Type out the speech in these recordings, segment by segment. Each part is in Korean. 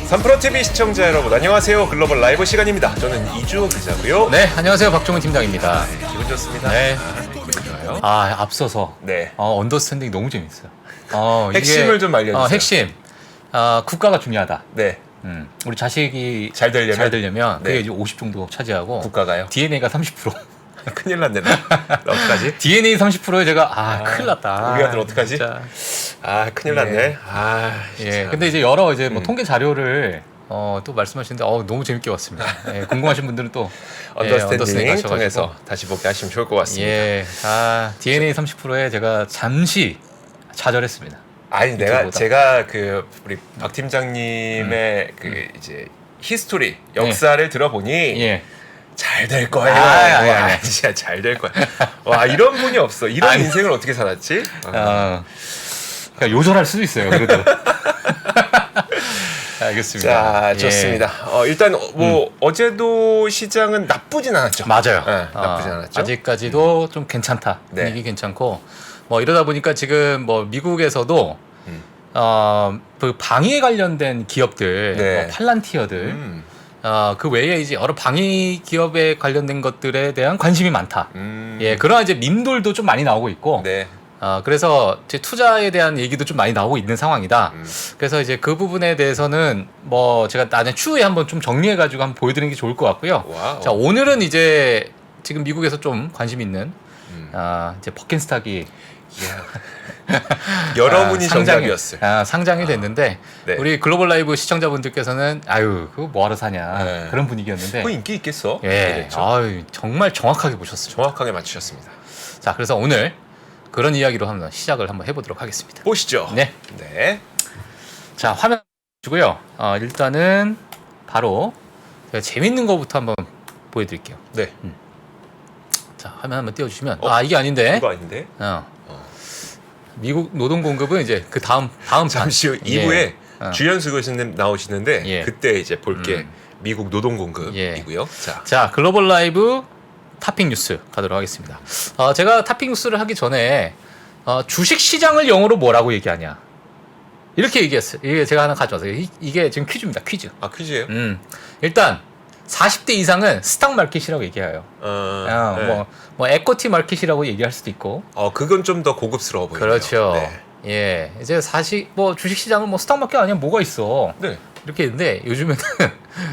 3프로TV 시청자 여러분 안녕하세요. 글로벌 라이브 시간입니다. 저는 이주호 기자고요. 네, 안녕하세요. 박종훈 팀장입니다. 기분 좋습니다. 네. 기분 좋아요. 앞서서 네. 언더스탠딩 너무 재밌어요. 핵심을 좀 알려주세요. 핵심. 국가가 중요하다. 네. 우리 자식이 잘 되려면? 그게 네. 이제 50 정도 차지하고 국가가요? DNA가 30%. 큰일 났네. 어떡하지? DNA 30%에 제가 큰일 났다. 우리 아들 어떡하지? 진짜. 큰일 났네. 예. 근데 이제 여러 이제 뭐 통계 자료를 또 말씀하시는데 너무 재밌게 봤습니다. 예, 궁금하신 분들은 또 언더스탠딩 가셔가지고. 통해서 다시 보기 하시면 좋을 것 같습니다. 예. DNA 30%에 제가 잠시 좌절했습니다. 아니 이쪽보다. 제가 그 우리 박 팀장님의 그 이제 히스토리 역사를 들어보니 예. 잘 될 거예요. 아니. 진짜 잘 될 거야. 와 이런 분이 없어. 이런 아니. 인생을 어떻게 살았지? 그러니까 요절할 수도 있어요. 그래도. 알겠습니다. 자 예. 좋습니다. 일단 뭐 어제도 시장은 나쁘진 않았죠. 맞아요. 네, 나쁘진 않았죠. 아직까지도 좀 괜찮다. 네. 분위기 괜찮고 뭐 이러다 보니까 지금 뭐 미국에서도 그 방위에 관련된 기업들, 네. 뭐 팔란티어들, 그 외에 이제 여러 방위 기업에 관련된 것들에 대한 관심이 많다. 예, 그런 이제 밈돌도 좀 많이 나오고 있고. 네. 그래서 제 투자에 대한 얘기도 좀 많이 나오고 있는 상황이다. 그래서 이제 그 부분에 대해서는 뭐 제가 나중에 추후에 한번 좀 정리해가지고 한번 보여드리는 게 좋을 것 같고요. 와우. 자, 오늘은 이제 지금 미국에서 좀 관심 있는 이제 버킨스탁이 여러분이 정답이었어요. 상장이 됐는데 네. 우리 글로벌 라이브 시청자분들께서는 그거 뭐하러 사냐 네. 그런 분위기였는데 그 인기 있겠어? 예, 그렇죠. 정말 정확하게 보셨어요. 정확하게 맞추셨습니다. 자, 그래서 오늘 그런 이야기로 한번 시작을 한번 해보도록 하겠습니다. 보시죠. 네. 네. 자, 화면 주고요. 일단은 바로 제가 재밌는 거부터 한번 보여드릴게요. 네. 자, 화면 한번 띄워주시면 이게 네? 아닌데. 이거 아닌데? 미국 노동 공급은 이제 그 다음 잠시 후 예. 2부에 주연수 교수님 나오시는데 예. 그때 이제 볼게 미국 노동 공급이고요. 자, 글로벌 라이브 탑픽 뉴스 가도록 하겠습니다. 제가 탑픽 뉴스를 하기 전에 주식 시장을 영어로 뭐라고 얘기하냐 이렇게 얘기했어요. 이게 제가 하나 가져왔어요. 이게 지금 퀴즈입니다. 퀴즈. 퀴즈예요? 일단 40대 이상은 스탁 마켓이라고 얘기해요. 네. 뭐 에코티 마켓이라고 얘기할 수도 있고. 그건 좀 더 고급스러워 보이네요. 그렇죠. 네. 예, 이제 뭐 주식 시장은 뭐 스탁 마켓 아니면 뭐가 있어. 네. 이렇게 있는데 요즘에는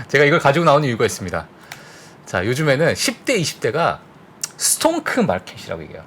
제가 이걸 가지고 나오는 이유가 있습니다. 자, 요즘에는 10대, 20대가 스톤크 마켓이라고 얘기해요.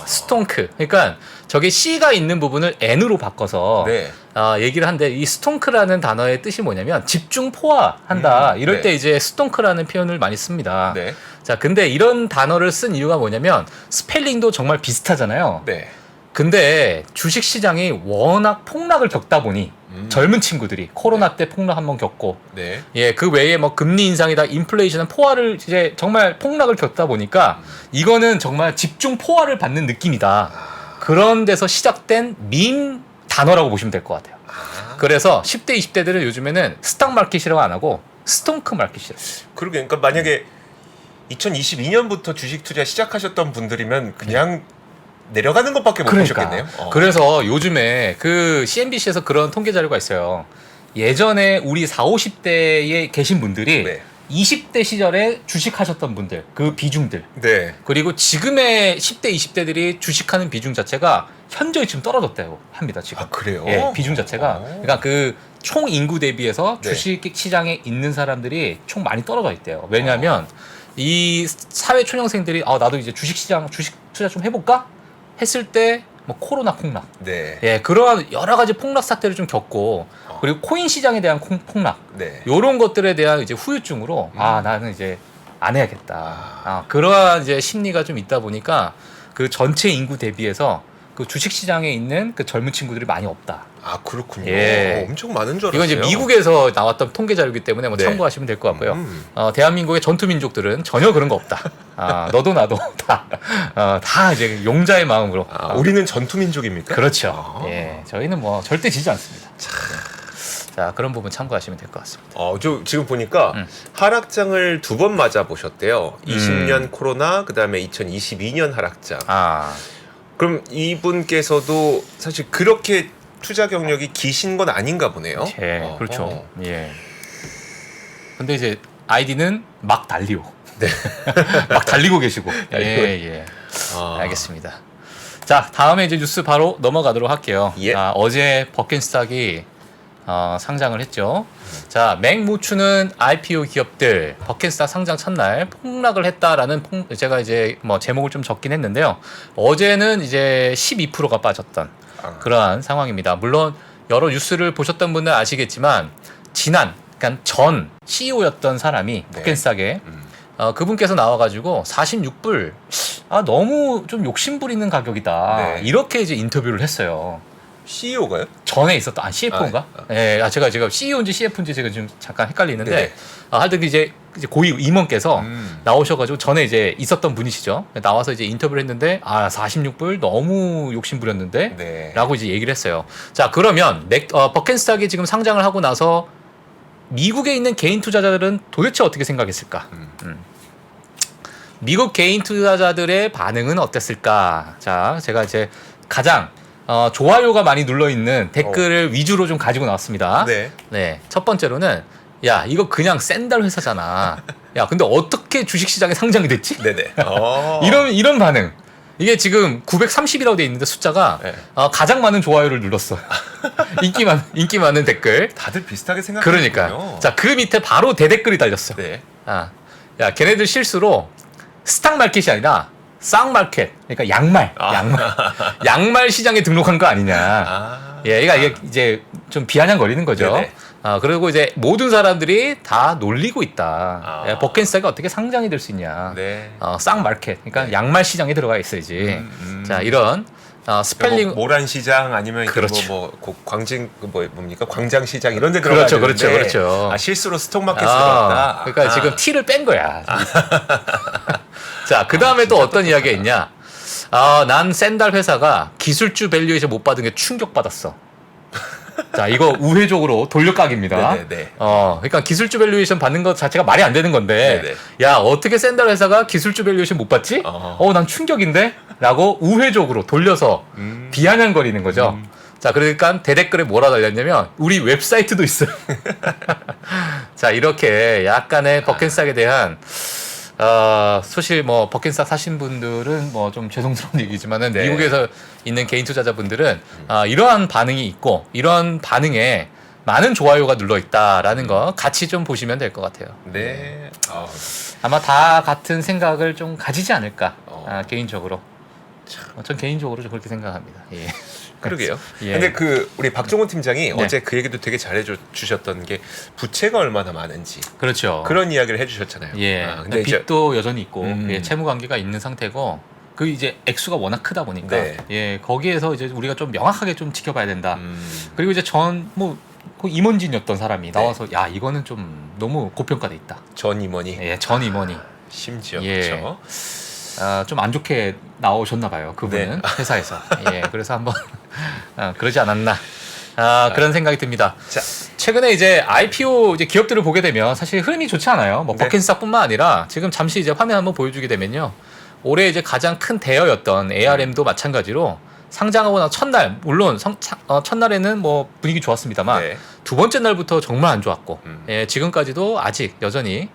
스톤크. 그러니까 저게 C가 있는 부분을 N으로 바꿔서 네. 얘기를 한데 이 스톤크라는 단어의 뜻이 뭐냐면 집중 포화한다. 이럴 네. 때 이제 스톤크라는 표현을 많이 씁니다. 네. 자, 근데 이런 단어를 쓴 이유가 뭐냐면 스펠링도 정말 비슷하잖아요. 네. 근데 주식 시장이 워낙 폭락을 겪다 보니 젊은 친구들이 코로나 때 폭락 한번 겪고 네. 예, 그 외에 뭐 금리 인상이다, 인플레이션, 포화를 이제 정말 폭락을 겪다 보니까 이거는 정말 집중 포화를 받는 느낌이다. 그런 데서 시작된 밈 단어라고 보시면 될 것 같아요. 그래서 10대, 20대들은 요즘에는 스탁 마켓이라고 안 하고 스톤크 마켓이라고. 그러게. 그러니까 만약에 2022년부터 주식 투자 시작하셨던 분들이면 그냥 내려가는 것밖에 못 보셨겠네요. 그래서 요즘에 그 CNBC에서 그런 통계 자료가 있어요. 예전에 우리 40, 50대에 계신 분들이 네. 20대 시절에 주식하셨던 분들, 그 비중들. 네. 그리고 지금의 10대, 20대들이 주식하는 비중 자체가 현저히 지금 떨어졌다고 합니다, 지금. 그래요? 예, 비중 자체가. 그러니까 그 총 인구 대비해서 네. 주식 시장에 있는 사람들이 총 많이 떨어져 있대요. 왜냐하면 이 사회 초년생들이 나도 이제 주식 투자 좀 해볼까? 했을 때 뭐 코로나 폭락. 네. 예, 그러한 여러 가지 폭락 사태를 좀 겪고 그리고 코인 시장에 대한 폭락. 네. 요런 것들에 대한 이제 후유증으로 나는 이제 안 해야겠다. 그러한 이제 심리가 좀 있다 보니까 그 전체 인구 대비해서 그 주식 시장에 있는 그 젊은 친구들이 많이 없다. 그렇군요. 예. 엄청 많은 줄 이건 알았어요. 이제 미국에서 나왔던 통계 자료이기 때문에 뭐 네. 참고하시면 될 것 같고요. 대한민국의 전투 민족들은 전혀 그런 거 없다. 너도 나도 다 이제 용자의 마음으로. 우리는 전투 민족입니까? 그렇죠. 예, 저희는 뭐 절대 지지 않습니다. 자, 그런 부분 참고하시면 될 것 같습니다. 저 지금 보니까 하락장을 2번 맞아 보셨대요. 20년 코로나, 그다음에 2022년 하락장. 아, 그럼 이분께서도 사실 그렇게 투자 경력이 기신 건 아닌가 보네요. 예, 그렇죠. 예. 근데 이제 아이디는 막 달리오. 네. 막 달리고 계시고. 예, 예. 알겠습니다. 자, 다음에 이제 뉴스 바로 넘어가도록 할게요. 예. 자, 어제 버켄스탁이 상장을 했죠. 자, 맥무추는 IPO 기업들 버켄스탁 상장 첫날 폭락을 했다라는 제가 이제 뭐 제목을 좀 적긴 했는데요. 어제는 이제 12%가 빠졌던 그러한 상황입니다. 물론 여러 뉴스를 보셨던 분은 아시겠지만 그러니까 전 CEO였던 사람이 버켄스탁의 그분께서 나와가지고 46불 너무 좀 욕심 부리는 가격이다. 네. 이렇게 이제 인터뷰를 했어요. CEO가요? 전에 있었던 CFO인가? 예, 제가 CEO인지 CF인지 제가 지금 잠깐 헷갈리는데 네네. 하여튼 이제 고위 임원께서 나오셔가지고 전에 이제 있었던 분이시죠. 나와서 이제 인터뷰를 했는데 46불 너무 욕심 부렸는데 네. 라고 이제 얘기를 했어요. 자, 그러면 버켄스탁이 지금 상장을 하고 나서 미국에 있는 개인 투자자들은 도대체 어떻게 생각했을까? 미국 개인 투자자들의 반응은 어땠을까? 자, 제가 이제 가장 좋아요가 많이 눌러 있는 댓글을 위주로 좀 가지고 나왔습니다. 네. 네, 첫 번째로는 야, 이거 그냥 샌들 회사잖아. 야, 근데 어떻게 주식시장에 상장이 됐지? 네네. 이런 반응. 이게 지금 930이라고 돼 있는데 숫자가 네. 가장 많은 좋아요를 눌렀어요. 인기 많은 댓글. 다들 비슷하게 생각하는군요. 그러니까. 자, 그 밑에 바로 대댓글이 달렸어. 네. 야, 걔네들 실수로 스탁 마켓이 아니라 쌍마켓. 그러니까 양말 시장에 등록한 거 아니냐. 예, 이게 이제 좀 비아냥거리는 거죠. 네네. 그리고 이제 모든 사람들이 다 놀리고 있다. 버켄스탁이 어떻게 상장이 될 수 있냐. 네. 쌍마켓. 그러니까 네. 양말 시장에 들어가 있어야지. 자, 이런 스펠링. 모란 시장 아니면 그렇죠. 광진 뭡니까 광장 시장 이런 데 들어가야 그렇죠, 되는데 그렇죠. 실수로 스톡마켓 들어갔다. 그러니까 지금 티를 뺀 거야. 자, 그 다음에 또 어떤 이야기가 있냐? 난 샌달 회사가 기술주 밸류에이션 못 받은 게 충격받았어. 자, 이거 우회적으로 돌려각입니다. 네네네. 그러니까 기술주 밸류에이션 받는 것 자체가 말이 안 되는 건데, 네네. 야, 어떻게 샌달 회사가 기술주 밸류에이션 못 받지? 난 충격인데? 라고 우회적으로 돌려서 비아냥거리는 거죠. 자, 그러니까 대댓글에 뭐라 달렸냐면, 우리 웹사이트도 있어요. 자, 이렇게 약간의 버켄스탁에 대한 사실 뭐 버켄스탁 사신 분들은 뭐 좀 죄송스러운 얘기지만은 네. 미국에서 있는 개인 투자자분들은 이러한 반응이 있고 이런 반응에 많은 좋아요가 눌러 있다라는 거 같이 좀 보시면 될 것 같아요. 네. 아마 다 같은 생각을 좀 가지지 않을까 개인적으로. 전 개인적으로 좀 그렇게 생각합니다. 예. 그러게요. 예. 근데 우리 박종훈 팀장이 네. 어제 그 얘기도 되게 잘해 주셨던 게 부채가 얼마나 많은지 그렇죠. 그런 이야기를 해주셨잖아요. 예. 근데 빚도 여전히 있고 예, 채무 관계가 있는 상태고 그 이제 액수가 워낙 크다 보니까 네. 예 거기에서 이제 우리가 좀 명확하게 좀 지켜봐야 된다. 그리고 이제 그 임원진이었던 사람이 나와서 야 이거는 좀 너무 고평가돼 있다. 전 임원이 전 임원이 심지어 예. 그렇죠. 좀 안 좋게 나오셨나 봐요. 그분은 네. 회사에서. 예, 그래서 한번 그러지 않았나. 그런 생각이 듭니다. 자, 최근에 이제 IPO 이제 기업들을 보게 되면 사실 흐름이 좋지 않아요. 뭐 네. 버켄스탁뿐만 아니라 지금 잠시 이제 화면 한번 보여주게 되면요. 올해 이제 가장 큰 대여였던 ARM도 마찬가지로 상장하고 나서 첫날 물론 첫날에는 뭐 분위기 좋았습니다만 네. 두 번째 날부터 정말 안 좋았고 예, 지금까지도 아직 여전히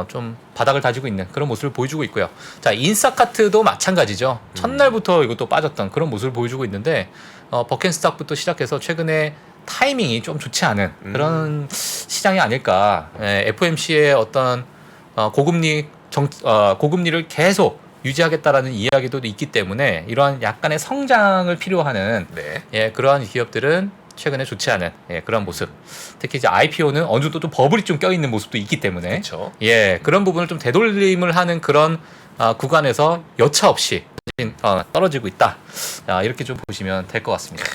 좀 바닥을 다지고 있는 그런 모습을 보여주고 있고요. 자, 인사카트도 마찬가지죠. 첫날부터 이것도 빠졌던 그런 모습을 보여주고 있는데 버켄스탁부터 시작해서 최근에 타이밍이 좀 좋지 않은 그런 시장이 아닐까. FOMC의 어떤 고금리를 계속 유지하겠다라는 이야기도 있기 때문에 이러한 약간의 성장을 필요하는 네. 그러한 기업들은 최근에 좋지 않은 그런 모습. 특히 이제 IPO는 어느 정도 좀 버블이 좀 껴있는 모습도 있기 때문에 그렇죠. 그런 부분을 좀 되돌림을 하는 그런 구간에서 여차 없이 떨어지고 있다. 이렇게 좀 보시면 될 것 같습니다.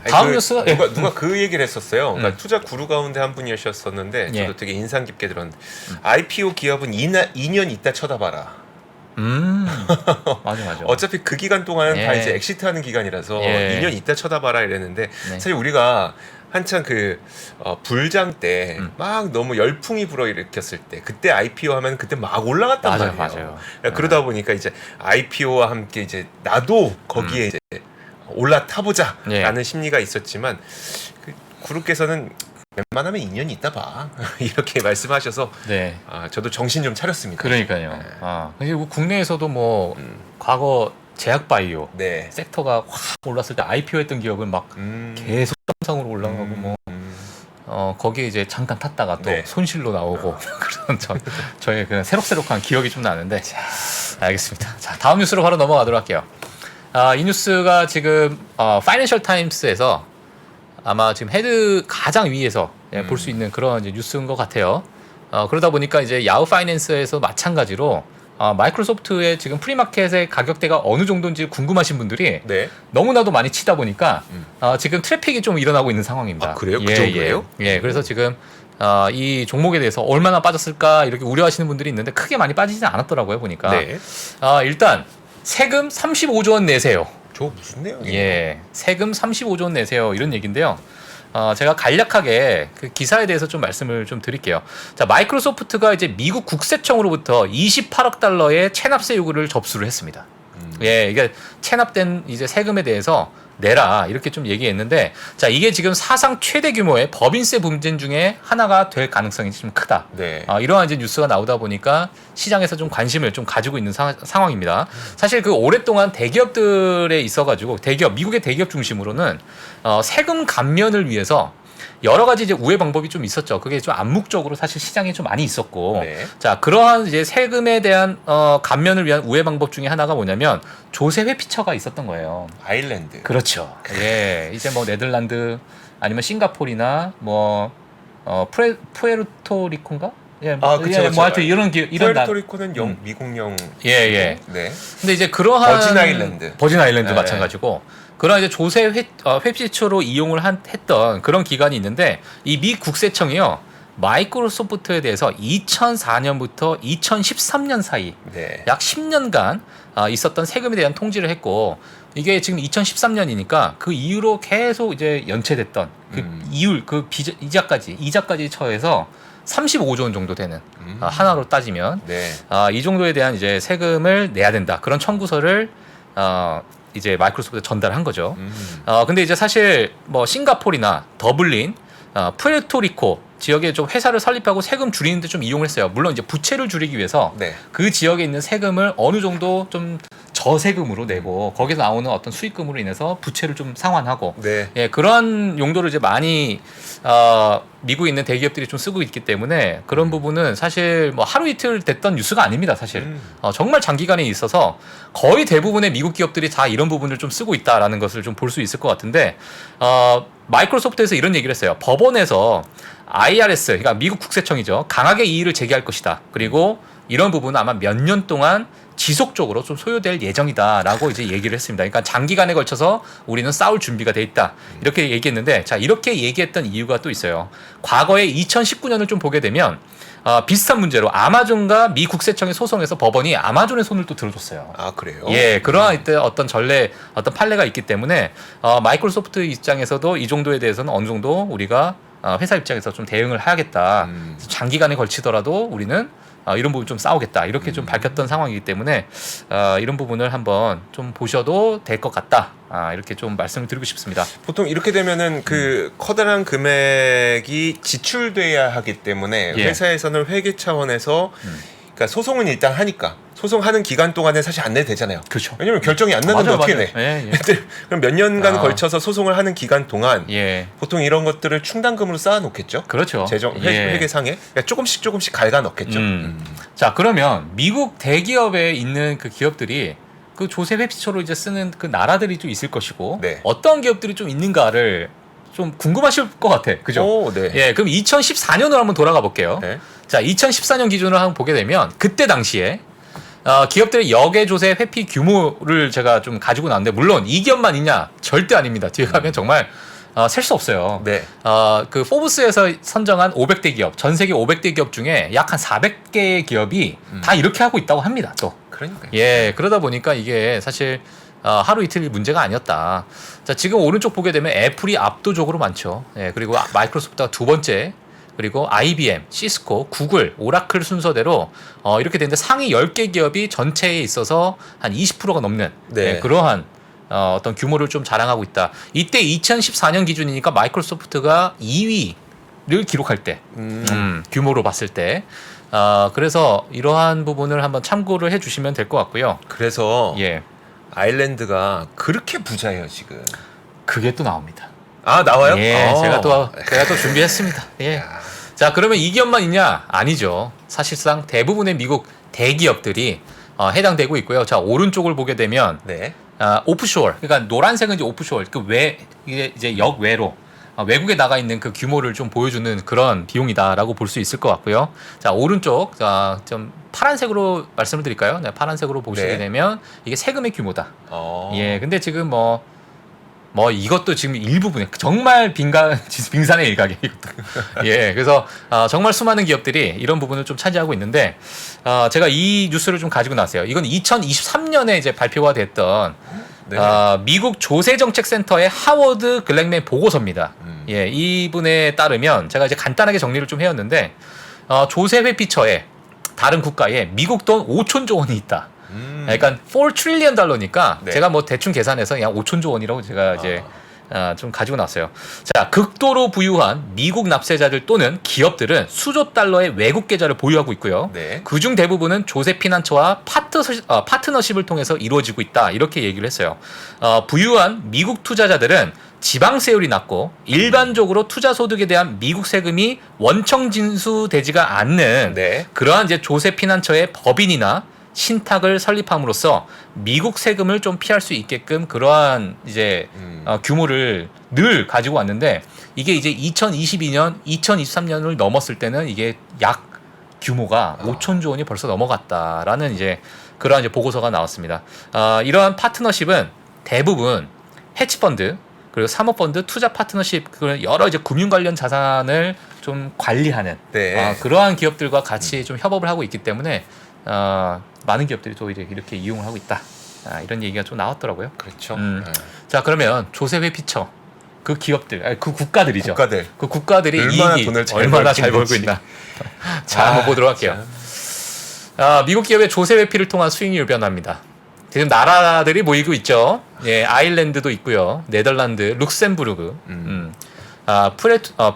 다음 뉴스 누가 그 얘기를 했었어요. 그러니까 투자 구루 가운데 한 분이셨었는데 저도 되게 인상 깊게 들었는데 IPO 기업은 2년 있다 쳐다봐라. 맞아. 어차피 그 기간 동안은 다 예. 이제 엑시트하는 기간이라서 예. 2년 있다 쳐다봐라 이랬는데 네. 사실 우리가 한창 불장 때 막 너무 열풍이 불어일으켰을 때 그때 IPO 하면 그때 막 올라갔단 말이에요. 맞아요. 그러다 보니까 이제 IPO와 함께 이제 나도 거기에 이제 올라타보자라는 심리가 있었지만 그 구루께서는 웬만하면 2년 있다 봐 이렇게 말씀하셔서 네. 저도 정신 좀 차렸습니다. 그러니까요. 네. 그리고 국내에서도 뭐 과거 제약바이오 네. 섹터가 확 올랐을 때 IPO했던 기업은 막 계속 정상으로 올라가고 뭐 거기에 이제 잠깐 탔다가 또 네. 손실로 나오고 그런 저의 그냥 새록새록한 기억이 좀 나는데 알겠습니다. 자, 다음 뉴스로 바로 넘어가도록 할게요. 이 뉴스가 지금 파이낸셜 타임스에서 아마 지금 헤드 가장 위에서 볼 수 있는 그런 이제 뉴스인 것 같아요. 그러다 보니까 이제 야후 파이낸스에서 마찬가지로 마이크로소프트의 지금 프리마켓의 가격대가 어느 정도인지 궁금하신 분들이 네. 너무나도 많이 치다 보니까 지금 트래픽이 좀 일어나고 있는 상황입니다. 그래요? 그 정도예요? 예, 그래서 지금 이 종목에 대해서 얼마나 빠졌을까 이렇게 우려하시는 분들이 있는데 크게 많이 빠지지는 않았더라고요 보니까. 네. 일단 세금 35조 원 내세요. 저 무슨 내용이에요? 예, 세금 35조 원 내세요 이런 얘기인데요. 제가 간략하게 그 기사에 대해서 좀 말씀을 좀 드릴게요. 자, 마이크로소프트가 이제 미국 국세청으로부터 28억 달러의 체납세 요구를 접수를 했습니다. 예, 이게 체납된 이제 세금에 대해서 내라 이렇게 좀 얘기했는데, 자, 이게 지금 사상 최대 규모의 법인세 분쟁 중에 하나가 될 가능성이 좀 크다. 네. 이러한 이제 뉴스가 나오다 보니까 시장에서 좀 관심을 좀 가지고 있는 상황입니다. 사실 그 오랫동안 대기업들에 있어가지고 미국의 대기업 중심으로는 세금 감면을 위해서 여러 가지 이제 우회 방법이 좀 있었죠. 그게 좀 암묵적으로 사실 시장에 좀 많이 있었고, 네. 자, 그러한 이제 세금에 대한 감면을 위한 우회 방법 중에 하나가 뭐냐면 조세 회피처가 있었던 거예요. 아일랜드. 그렇죠. 예, 이제 뭐 네덜란드 아니면 싱가포르나 뭐 푸에르토리코인가? 예, 그쵸, 그쵸. 뭐 하여튼 이런 푸에르토리코는 미국령. 예. 네. 근데 이제 그러한 버진 아일랜드 네. 마찬가지고 그런 이제 조세 회피처로 이용을 했던 그런 기간이 있는데 이 미 국세청이요 마이크로소프트에 대해서 2004년부터 2013년 사이 네. 약 10년간 있었던 세금에 대한 통지를 했고 이게 지금 2013년이니까 그 이후로 계속 이제 연체됐던 그 이율 그 이자까지 처해서 35조 원 정도 되는 하나로 따지면 네. 이 정도에 대한 이제 세금을 내야 된다 그런 청구서를 이제 마이크로소프트에 전달한 거죠. 근데 이제 사실 뭐 싱가포르나 더블린, 푸에르토리코 지역에 좀 회사를 설립하고 세금 줄이는데 좀 이용을 했어요. 물론 이제 부채를 줄이기 위해서 네. 그 지역에 있는 세금을 어느 정도 좀 저세금으로 내고 거기서 나오는 어떤 수익금으로 인해서 부채를 좀 상환하고 네. 예, 그런 용도로 이제 많이 미국에 있는 대기업들이 좀 쓰고 있기 때문에 그런 부분은 사실 뭐 하루 이틀 됐던 뉴스가 아닙니다. 사실 정말 장기간에 있어서 거의 대부분의 미국 기업들이 다 이런 부분을 좀 쓰고 있다라는 것을 좀 볼 수 있을 것 같은데 마이크로소프트에서 이런 얘기를 했어요. 법원에서 IRS, 그러니까 미국 국세청이죠. 강하게 이의를 제기할 것이다. 그리고 이런 부분은 아마 몇 년 동안 지속적으로 좀 소요될 예정이다라고 이제 얘기를 했습니다. 그러니까 장기간에 걸쳐서 우리는 싸울 준비가 돼 있다. 이렇게 얘기했는데, 자, 이렇게 얘기했던 이유가 또 있어요. 과거에 2019년을 좀 보게 되면 비슷한 문제로 아마존과 미 국세청의 소송에서 법원이 아마존의 손을 또 들어줬어요. 그래요? 예, 그러한 이때 어떤 판례가 있기 때문에 마이크로소프트 입장에서도 이 정도에 대해서는 어느 정도 우리가 회사 입장에서 좀 대응을 해야겠다. 장기간에 걸치더라도 우리는 이런 부분 좀 싸우겠다. 이렇게 좀 밝혔던 상황이기 때문에 이런 부분을 한번 좀 보셔도 될 것 같다. 이렇게 좀 말씀을 드리고 싶습니다. 보통 이렇게 되면은 그 커다란 금액이 지출돼야 하기 때문에 예. 회사에서는 회계 차원에서 그러니까 소송은 일단 하니까 소송하는 기간 동안에 사실 안 내도 되잖아요. 그렇죠. 왜냐면 결정이 안 났는데 어떻게 내? 예. 그럼 몇 년간 걸쳐서 소송을 하는 기간 동안 예. 보통 이런 것들을 충당금으로 쌓아놓겠죠. 그렇죠. 회계상에 그러니까 조금씩 갈가 넣겠죠. 자, 그러면 미국 대기업에 있는 그 기업들이 그 조세 회피처로 이제 쓰는 그 나라들이 좀 있을 것이고 네. 어떤 기업들이 좀 있는가를 좀 궁금하실 것 같아. 그죠? 네. 예, 그럼 2014년으로 한번 돌아가 볼게요. 네. 자, 2014년 기준으로 한번 보게 되면 그때 당시에 기업들의 역외 조세 회피 규모를 제가 좀 가지고 나왔는데 물론 이 기업만 있냐? 절대 아닙니다. 뒤에 가면 정말 셀 수 없어요. 네. 그 포브스에서 선정한 500대 기업, 전 세계 500대 기업 중에 약 한 400개의 기업이 다 이렇게 하고 있다고 합니다. 또. 그러니까요. 예, 그러다 보니까 이게 사실 하루 이틀 문제가 아니었다. 자, 지금 오른쪽 보게 되면 애플이 압도적으로 많죠. 예, 그리고 마이크로소프트가 두 번째, 그리고 IBM, 시스코, 구글, 오라클 순서대로 이렇게 되는데 상위 10개 기업이 전체에 있어서 한 20%가 넘는 네. 그러한 어떤 규모를 좀 자랑하고 있다. 이때 2014년 기준이니까 마이크로소프트가 2위를 기록할 때 규모로 봤을 때 그래서 이러한 부분을 한번 참고를 해주시면 될 것 같고요. 그래서 예, 아일랜드가 그렇게 부자예요 지금. 그게 또 나옵니다. 아 나와요? 예, 제가 또 준비했습니다. 예. 자, 그러면 이 기업만 있냐? 아니죠. 사실상 대부분의 미국 대기업들이 해당되고 있고요. 자, 오른쪽을 보게 되면 네. 오프쇼어, 그러니까 노란색은 이제 오프쇼어, 이게 이제 역외로 외국에 나가 있는 그 규모를 좀 보여주는 그런 비용이다라고 볼 수 있을 것 같고요. 자, 오른쪽, 좀 파란색으로 말씀을 드릴까요? 네, 파란색으로 보시게 네. 되면 이게 세금의 규모다. 어. 예, 근데 지금 뭐 이것도 지금 일부분에 정말 빙산의 일각이에요. 이것도. 예, 그래서 정말 수많은 기업들이 이런 부분을 좀 차지하고 있는데 제가 이 뉴스를 좀 가지고 나왔어요. 이건 2023년에 이제 발표가 됐던 네. 미국 조세정책센터의 하워드 글랭맨 보고서입니다. 예, 이분에 따르면 제가 이제 간단하게 정리를 좀 해왔는데 조세 회피처에 다른 국가에 미국 돈 5천조 원이 있다. 그러니까 4 트릴리언 달러니까 네. 제가 뭐 대충 계산해서 그냥 5천조 원이라고 제가 이제 좀 가지고 나왔어요. 자, 극도로 부유한 미국 납세자들 또는 기업들은 수조 달러의 외국 계좌를 보유하고 있고요. 네. 그중 대부분은 조세 피난처와 파트너십을 통해서 이루어지고 있다. 이렇게 얘기를 했어요. 부유한 미국 투자자들은 지방세율이 낮고 일반적으로 투자 소득에 대한 미국 세금이 원청 징수되지가 않는 네. 그러한 이제 조세 피난처의 법인이나 신탁을 설립함으로써 미국 세금을 좀 피할 수 있게끔 그러한 이제 규모를 늘 가지고 왔는데 이게 이제 2022년, 2023년을 넘었을 때는 이게 약 규모가 5천조 원이 벌써 넘어갔다라는 이제 그러한 이제 보고서가 나왔습니다. 이러한 파트너십은 대부분 헤지펀드 그리고 사모펀드, 투자 파트너십 그런 여러 이제 금융 관련 자산을 좀 관리하는 네. 그러한 기업들과 같이 좀 협업을 하고 있기 때문에 많은 기업들이 또 이제 이렇게 이용을 하고 있다. 이런 얘기가 좀 나왔더라고요. 그렇죠. 자, 그러면 조세 회피처 그 기업들, 그 국가들이죠. 국가들. 그 국가들이 얼마나 이익이 돈을 잘 얼마나 잘 벌고 벌고 있나. 자, 한번 보도록 할게요. 미국 기업의 조세 회피를 통한 수익률 변화입니다. 지금 나라들이 모이고 있죠. 예, 아일랜드도 있고요. 네덜란드, 룩셈부르크,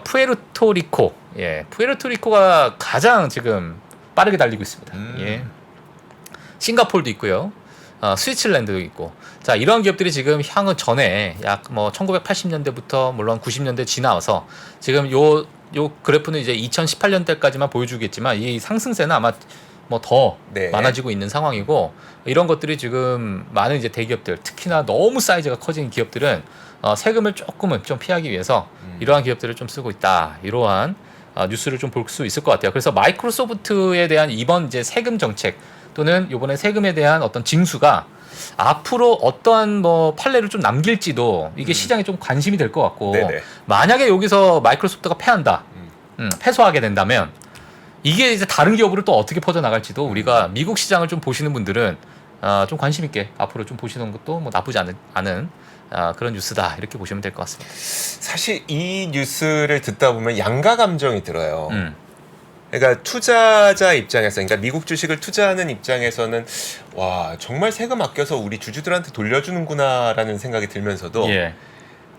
푸에르토리코. 예, 푸에르토리코가 가장 지금 빠르게 달리고 있습니다. 예. 싱가포르도 있고요. 스위tzerland도 있고. 자, 이러한 기업들이 지금 향후 전에 약 뭐 1980년대부터 물론 90년대 지나와서 지금 요 그래프는 이제 2018년대까지만 보여주겠지만 이 상승세는 아마 뭐 더 네. 많아지고 있는 상황이고 이런 것들이 지금 많은 이제 대기업들 특히나 너무 사이즈가 커진 기업들은 세금을 조금은 좀 피하기 위해서 이러한 기업들을 좀 쓰고 있다. 이러한 뉴스를 좀 볼 수 있을 것 같아요. 그래서 마이크로소프트에 대한 이번 이제 세금 정책 또는 이번에 세금에 대한 어떤 징수가 앞으로 어떠한 뭐 판례를 좀 남길지도 이게 시장에 좀 관심이 될 것 같고 네네. 만약에 여기서 마이크로소프트가 패한다, 패소하게 된다면 이게 이제 다른 기업으로 또 어떻게 퍼져나갈지도 우리가 미국 시장을 좀 보시는 분들은 좀 관심 있게 앞으로 좀 보시는 것도 뭐 나쁘지 않은 그런 뉴스다 이렇게 보시면 될 것 같습니다. 사실 이 뉴스를 듣다 보면 양가 감정이 들어요. 그러니까 투자자 입장에서, 그러니까 미국 주식을 투자하는 입장에서는 와 정말 세금 아껴서 우리 주주들한테 돌려주는구나라는 생각이 들면서도 예.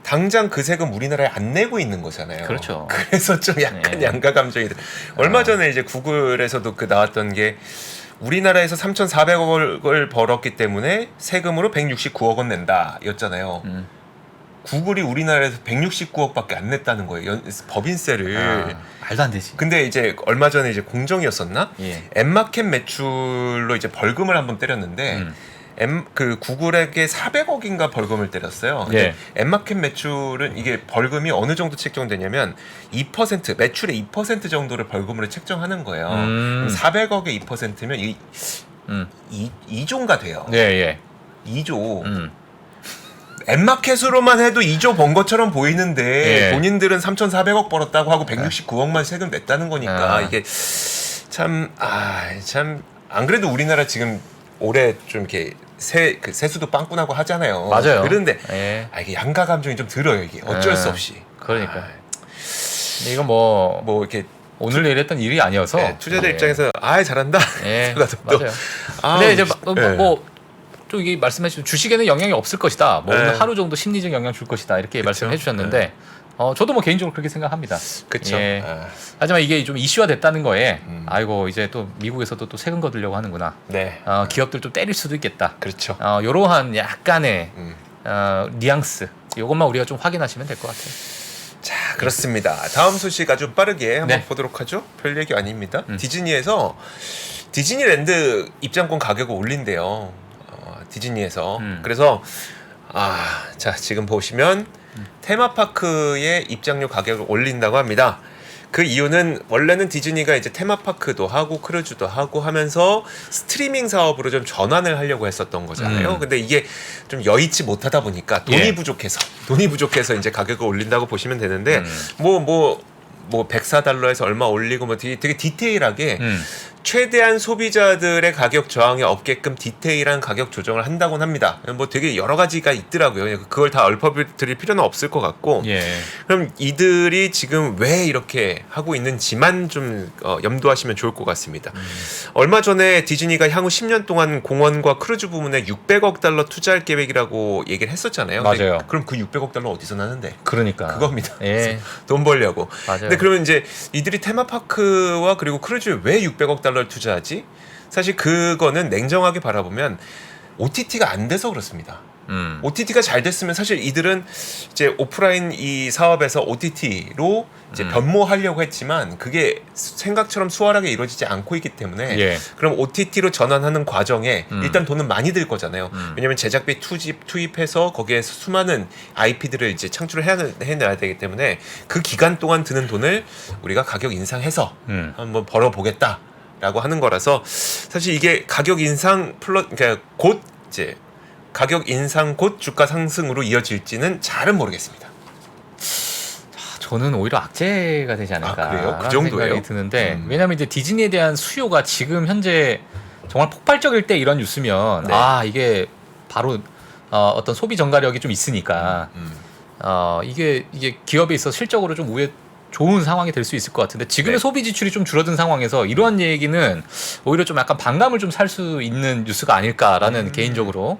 당장 그 세금 우리나라에 안 내고 있는 거잖아요. 그렇죠. 그래서 좀 약간 네. 양가 감정이 들어요. 얼마 전에 이제 구글에서도 그 나왔던 게 우리나라에서 3,400억을 벌었기 때문에 세금으로 169억 원 낸다 였잖아요. 구글이 우리나라에서 169억밖에 안 냈다는 거예요. 법인세를. 말도 안 되지. 근데 이제 얼마 전에 이제 공정이었었나? 예. 엠마켓 매출로 이제 벌금을 한번 때렸는데 그 구글에게 400억인가 벌금을 때렸어요. 근데 예. 엠마켓 매출은 이게 벌금이 어느 정도 책정되냐면 2% 매출의 2% 정도를 벌금으로 책정하는 거예요. 그럼 400억의 2%면 2조인가 돼요. 예, 예. 2조. 엠마켓으로만 해도 2조 번 것처럼 보이는데 예. 본인들은 3,400억 벌었다고 하고 169억만 세금 냈다는 거니까 이게 참 안 그래도 우리나라 지금 올해 좀 이렇게 세수도 빵꾸나고 하잖아요. 맞아요. 그런데 예. 이게 양가 감정이 좀 들어요. 이게 어쩔 수 없이. 그러니까. 이거 뭐 이렇게 오늘 내일 했던 일이 아니어서 투자자 입장에서 잘한다. 예, 생각도 또. 맞아요. 근데 이제 또 이게 말씀하신 주식에는 영향이 없을 것이다. 뭐 네. 오늘 하루 정도 심리적 영향 줄 것이다. 이렇게 그쵸. 말씀해 주셨는데 저도 뭐 개인적으로 그렇게 생각합니다. 그렇죠. 예. 하지만 이게 좀 이슈화 됐다는 거에 아이고 이제 또 미국에서도 또 세금 거두려고 하는구나. 네. 기업들 좀 때릴 수도 있겠다. 그렇죠. 이러한 약간의 뉘앙스 이것만 우리가 좀 확인하시면 될 것 같아요. 자, 그렇습니다. 다음 소식 아주 빠르게 한번 네. 보도록 하죠. 별 얘기 아닙니다. 디즈니에서 디즈니랜드 입장권 가격을 올린대요. 디즈니에서. 그래서 자, 지금 보시면 테마파크의 입장료 가격을 올린다고 합니다. 그 이유는 원래는 디즈니가 이제 테마파크도 하고 크루즈도 하고 하면서 스트리밍 사업으로 좀 전환을 하려고 했었던 거잖아요. 근데 이게 좀 여의치 못하다 보니까 돈이 부족해서 이제 가격을 올린다고 보시면 되는데 뭐 104달러에서 얼마 올리고 뭐 되게 디테일하게 최대한 소비자들의 가격 저항에 없게끔 디테일한 가격 조정을 한다곤 합니다. 뭐 되게 여러 가지가 있더라고요. 그걸 다 읊어드릴 필요는 없을 것 같고. 예. 그럼 이들이 지금 왜 이렇게 하고 있는지만 좀 염두하시면 좋을 것 같습니다. 얼마 전에 디즈니가 향후 10년 동안 공원과 크루즈 부문에 600억 달러 투자할 계획이라고 얘기를 했었잖아요. 맞아요. 그럼 그 600억 달러 어디서 나는데? 그러니까 그겁니다. 예. 돈 벌려고. 맞아요. 근데 그러면 이제 이들이 테마파크와 그리고 크루즈에 왜 600억 달러를 투자하지? 사실 그거는 냉정하게 바라보면 OTT가 안 돼서 그렇습니다. OTT가 잘 됐으면 사실 이들은 이제 오프라인 이 사업에서 OTT로 이제 변모하려고 했지만 그게 생각처럼 수월하게 이루어지지 않고 있기 때문에 예. 그럼 그럼 OTT로 전환하는 과정에 일단 돈은 많이 들 거잖아요. 왜냐하면 제작비 투입해서 거기에서 수많은 IP들을 이제 창출을 해내야 되기 때문에 그 기간 동안 드는 돈을 우리가 가격 인상해서 한번 벌어보겠다. 라고 하는 거라서 사실 이게 가격 인상 그러니까 곧 이제 가격 인상 곧 주가 상승으로 이어질지는 잘은 모르겠습니다. 저는 오히려 악재가 되지 않을까. 그래요? 그 정도예요? 생각이 드는데 왜냐하면 이제 디즈니에 대한 수요가 지금 현재 정말 폭발적일 때 이런 뉴스면 네. 이게 바로 어떤 소비 전가력이 좀 있으니까 이게 기업에 있어 실적으로 좀 좋은 상황이 될 수 있을 것 같은데 지금의 네. 소비 지출이 좀 줄어든 상황에서 이러한 얘기는 오히려 좀 약간 반감을 좀 살 수 있는 뉴스가 아닐까라는 개인적으로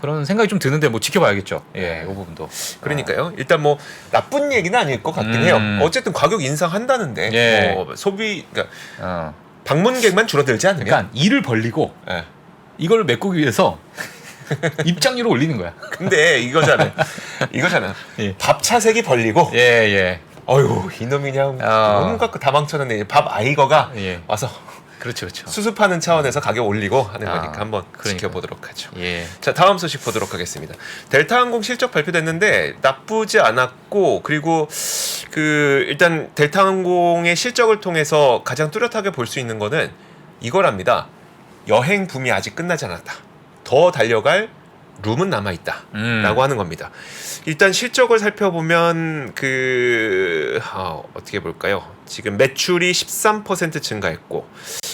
그런 생각이 좀 드는데 뭐 지켜봐야겠죠. 예, 이 부분도. 그러니까요. 일단 뭐 나쁜 얘기는 아닐 것 같긴 해요. 어쨌든 가격 인상한다는데 예. 뭐 그러니까 어. 방문객만 줄어들지 않으면 그러니까 일을 벌리고 예. 이걸 메꾸기 위해서 입장료를 올리는 거야. 근데 이거잖아요. 예. 밥 차색이 벌리고 예, 예. 어휴 이놈이 그냥 온갖 거 다 망쳐놨네. 밥 아이거가 예. 와서 그렇죠, 그렇죠. 수습하는 차원에서 가격 올리고 하는 거니까 한번 그러니까. 지켜보도록 하죠. 예. 자, 다음 소식 보도록 하겠습니다. 델타항공 실적 발표됐는데 나쁘지 않았고 그리고 일단 델타항공의 실적을 통해서 가장 뚜렷하게 볼 수 있는 거는 이거랍니다. 여행 붐이 아직 끝나지 않았다. 더 달려갈 룸은 남아있다 라고 하는 겁니다. 일단 실적을 살펴보면 어떻게 볼까요? 지금 매출이 13% 증가했고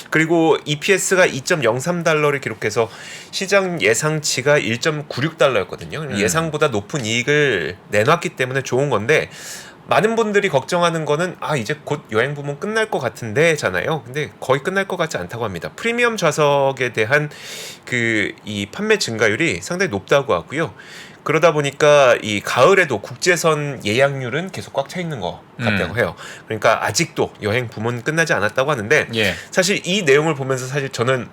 그리고 EPS가 2.03달러를 기록해서 시장 예상치가 1.96달러였거든요. 예상보다 높은 이익을 내놨기 때문에 좋은 건데 많은 분들이 걱정하는 거는 이제 곧 여행 부문 끝날 것 같은데잖아요. 근데 거의 끝날 것 같지 않다고 합니다. 프리미엄 좌석에 대한 이 판매 증가율이 상당히 높다고 하고요. 그러다 보니까 이 가을에도 국제선 예약률은 계속 꽉 차 있는 것 같다고 해요. 그러니까 아직도 여행 부문 끝나지 않았다고 하는데 예. 사실 이 내용을 보면서 사실 저는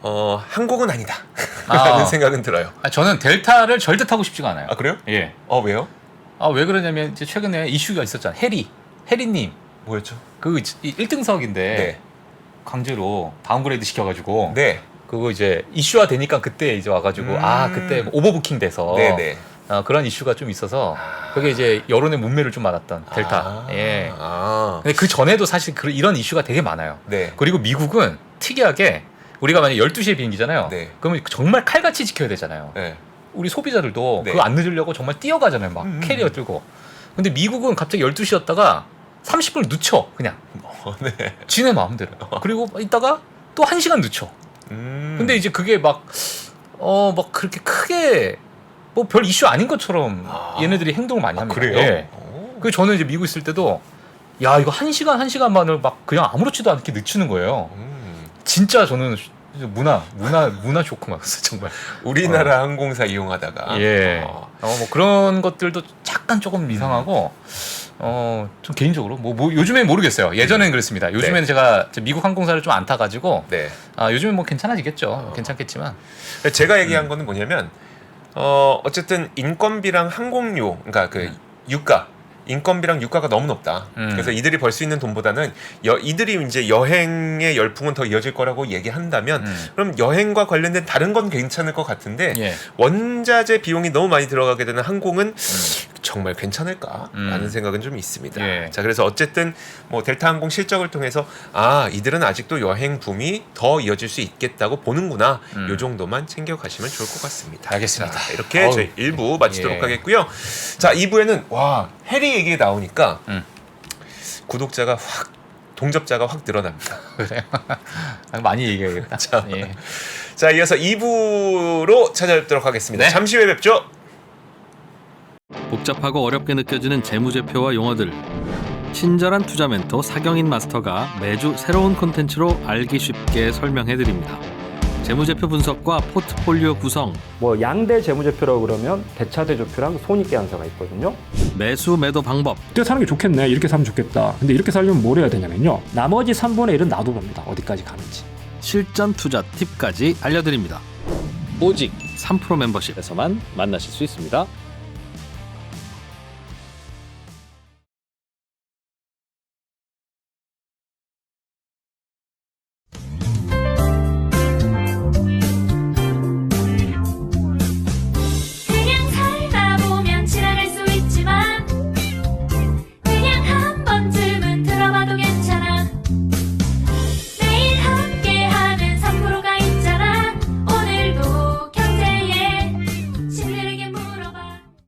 항공은 아니다 라는 생각은 들어요. 저는 델타를 절대 타고 싶지가 않아요. 그래요? 예. 왜요? 왜 그러냐면 이제 최근에 이슈가 있었잖아요. 해리님 뭐였죠? 그 1등석인데 네. 강제로 다운그레이드 시켜가지고 네. 그거 이제 이슈화 되니까 그때 이제 와가지고 그때 뭐 오버부킹 돼서 네네. 그런 이슈가 좀 있어서 그게 이제 여론의 문매를 좀 맞았던 델타. 예. 근데 그 전에도 사실 이런 이슈가 되게 많아요. 네. 그리고 미국은 특이하게 우리가 만약 12시에 비행기잖아요. 네. 그러면 정말 칼같이 지켜야 되잖아요. 네. 우리 소비자들도 네. 그거 안 늦으려고 정말 뛰어가잖아요. 막 캐리어 들고. 근데 미국은 갑자기 12시였다가 30분을 늦춰 그냥. 네. 지네 마음대로. 그리고 이따가 또 1시간 늦춰. 근데 이제 그게 막 그렇게 크게 뭐 별 이슈 아닌 것처럼 얘네들이 행동을 많이 합니다. 그래요? 예. 그 저는 이제 미국 있을 때도 야 이거 1시간만을 막 그냥 아무렇지도 않게 늦추는 거예요. 진짜 저는 문화 쇼크 맞았어 정말. 우리나라 항공사 이용하다가 예. 뭐 그런 것들도 약간 조금 이상하고 좀 개인적으로 뭐 요즘엔 모르겠어요. 예전엔 그랬습니다. 요즘에는 네. 제가 미국 항공사를 좀 안 타가지고 네. 요즘엔 뭐 괜찮아지겠죠. 괜찮겠지만 제가 얘기한 거는 뭐냐면 어쨌든 인건비랑 항공료, 그러니까 그 유가, 인건비랑 유가가 너무 높다. 그래서 이들이 벌 수 있는 돈보다는 이들이 이제 여행의 열풍은 더 이어질 거라고 얘기한다면 그럼 여행과 관련된 다른 건 괜찮을 것 같은데 예. 원자재 비용이 너무 많이 들어가게 되는 항공은 정말 괜찮을까라는 생각은 좀 있습니다. 예. 자, 그래서 어쨌든 뭐 델타 항공 실적을 통해서 이들은 아직도 여행 붐이 더 이어질 수 있겠다고 보는구나. 요 정도만 챙겨가시면 좋을 것 같습니다. 알겠습니다. 자, 이렇게 저희 1부 마치도록 예. 하겠고요. 자, 2부에는 해리 얘기 나오니까 구독자가 동접자가 확 늘어납니다. 그래요. 많이 얘기해야겠다. 예. 자, 이어서 2부로 찾아뵙도록 하겠습니다. 네. 잠시 후에 뵙죠. 복잡하고 어렵게 느껴지는 재무제표와 용어들. 친절한 투자 멘토 사경인 마스터가 매주 새로운 콘텐츠로 알기 쉽게 설명해드립니다. 재무제표 분석과 포트폴리오 구성, 뭐 양대 재무제표라고 그러면 대차대조표랑 손익계산서가 있거든요. 매수 매도 방법, 이때 사는 게 좋겠네. 이렇게 사면 좋겠다. 근데 이렇게 살려면 뭘 해야 되냐면요. 나머지 3분의 1은 놔둬봅니다. 어디까지 가는지. 실전 투자 팁까지 알려드립니다. 오직 3프로 멤버십에서만 만나실 수 있습니다.